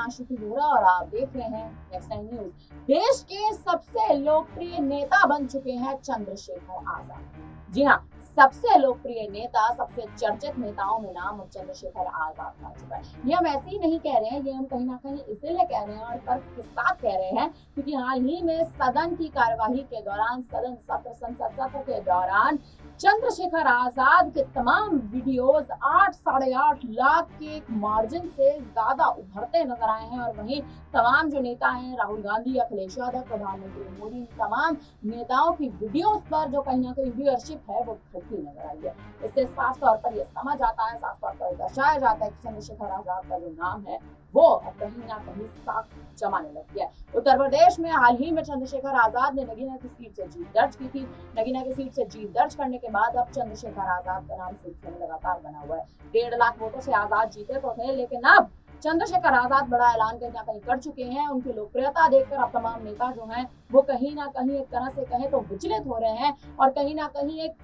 आशिकी वोरा और आप देख रहे हैं नेक्स्ट टाइम न्यूज। देश के सबसे लोकप्रिय नेता बन चुके हैं चंद्रशेखर आजाद। जी हाँ, सबसे लोकप्रिय नेता, सबसे चर्चित नेताओं में नाम अब चंद्रशेखर आजाद का आ चुका है। ये हम ऐसे ही नहीं कह रहे हैं, ये हम कहीं ना कहीं इसीलिए कह रहे हैं और तर्क के साथ कह रहे हैं क्योंकि हाल ही में सदन की कार्यवाही के दौरान, संसद सत्र के दौरान चंद्रशेखर आजाद के तमाम वीडियोस 8 साढ़े 8 लाख के मार्जिन से ज्यादा उभरते नजर आए हैं। और वहीं तमाम जो नेता हैं, राहुल गांधी, अखिलेश यादव, प्रधानमंत्री मोदी, तमाम नेताओं की वीडियोस पर जो कहीं ना कहीं व्यूअरशिप है वो घटती नजर आई है। इससे साफ तौर पर यह समझ आता है, साफ तौर पर दर्शाया जाता है कि चंद्रशेखर आजाद का जो नाम है वो अब कहीं ना कहीं साख जमाने लग गया है। उत्तर प्रदेश में हाल ही में चंद्रशेखर आजाद ने नगीना की सीट से जीत दर्ज की थी। नगीना की सीट से जीत दर्ज करने के बाद अब चंद्रशेखर आजाद का नाम सुर्खियों में लगातार बना हुआ है। 1.5 लाख वोटों से आजाद जीते तो थे, लेकिन अब चंद्रशेखर आजाद बड़ा ऐलान कहीं ना कहीं कर चुके हैं। उनकी लोकप्रियता देखकर अब तमाम नेता जो हैं वो कहीं ना कहीं एक तरह से कहें तो विचलित हो रहे हैं और कहीं ना कहीं एक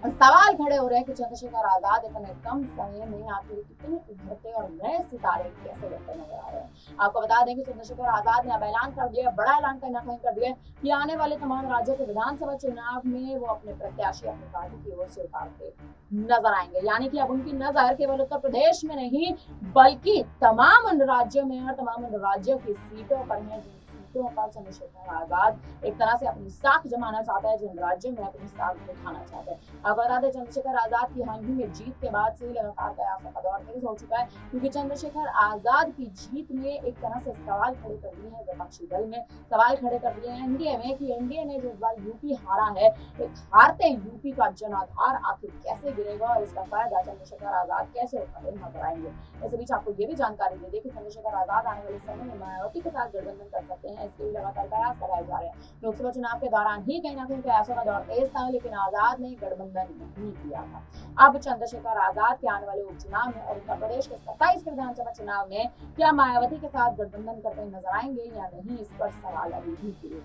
सवाल खड़े हो रहे हैं कि चंद्रशेखर आजाद इतने कम समय में आखिर कितने उभरते और नए सितारे कैसे बनते नजर आ रहे हैं। आपको बता दें कि चंद्रशेखर आजाद ने अब ऐलान कर दिया, बड़ा ऐलान कहीं ना कहीं कर दिया कि आने वाले तमाम राज्यों के विधानसभा चुनाव में वो अपने प्रत्याशी अपनी पार्टी की ओर से उतारते नजर आएंगे। यानी कि अब उनकी नजर केवल उत्तर प्रदेश में नहीं बल्कि तमाम उन राज्यों में और तमाम उन राज्यों की सीटों पर है जिन सीटों पर चंद्रशेखर आजाद एक तरह से अपनी साख जमाना चाहता है, जिन राज्यों में अपनी साख दिखाना चाहते हैं। अब बता दें चंद्रशेखर आजाद की हाल ही में जीत के बाद से लगातार कयासों का दौर तेज हो चुका है क्योंकि चंद्रशेखर आजाद की जीत ने एक तरह से सवाल खड़े कर दिए हैं विपक्षी दल में, सवाल खड़े कर दिए हैं एनडीए में कि एनडीए ने जो इस बार यूपी हारा है, इस हारते यूपी का जनाधार आखिर कैसे गिरेगा और इसका फायदा चंद्रशेखर आजाद कैसे उठाते नजर आएंगे। इस बीच आपको ये भी जानकारी दे दें कि चंद्रशेखर आजाद आने वाले समय में मायावती के साथ गठबंधन कर सकते हैं। इसके लिए लगातार प्रयास कराए जा रहे हैं। लोकसभा चुनाव के दौरान ही कहीं ना कहीं प्रयासों का दौर तेज था, लेकिन आजाद ने गठबंधन नहीं किया था। अब चंद्रशेखर आजाद के आने वाले उपचुनाव में और उत्तर प्रदेश के 27 विधानसभा चुनाव में क्या मायावती के साथ गठबंधन करते नजर आएंगे या नहीं, इस पर सवाल अभी भी किए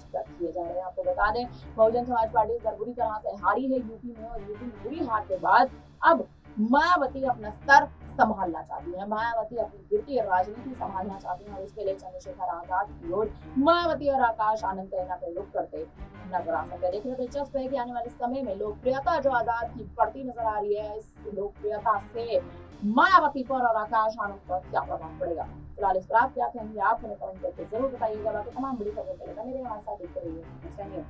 जा रहे हैं। आपको बता दें बहुजन समाज पार्टी इस बार बुरी तरह से हारी है यूपी में और यूपी में बुरी हार के बाद अब मायावती अपना स्तर संभालना चाहती है, मायावती अपनी गिरती राजनीति संभालना चाहती है और इसके लिए चंद्रशेखर आजाद की ओर मायावती और आकाश आनंद कहीं ना कहीं रुक करते नजर आ सकते हैं। देखने दिलचस्प है कि आने वाले समय में लोकप्रियता जो आजाद की बढ़ती नजर आ रही है, इस लोकप्रियता से मायावती पर और आकाश आनंद पर क्या प्रभाव पड़ेगा। फिलहाल इस पर आप क्या कहेंगे, आप हमें कमेंट करके जरूर बताइएगा। बाकी तमाम बड़ी खबरों के लिए मेरे हमारे साथ देखते रहिए।